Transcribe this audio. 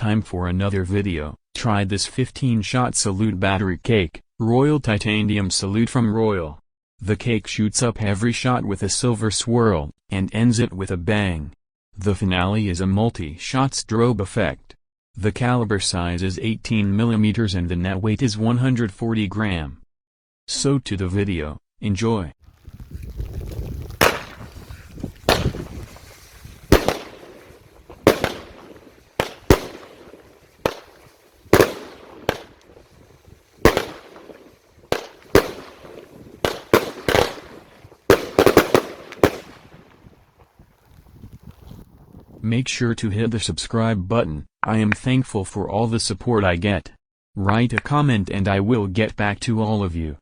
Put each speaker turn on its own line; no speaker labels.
time for another video. Try this 15-shot Salute battery cake, Royal Titanium Salute from Royal. The cake shoots up every shot with a silver swirl, and ends it with a bang. The finale is a multi-shot strobe effect. The caliber size is 18 mm and the net weight is 140 grams. So to the video, enjoy. Make sure to hit the subscribe button. I am thankful for all the support I get. Write a comment and I will get back to all of you.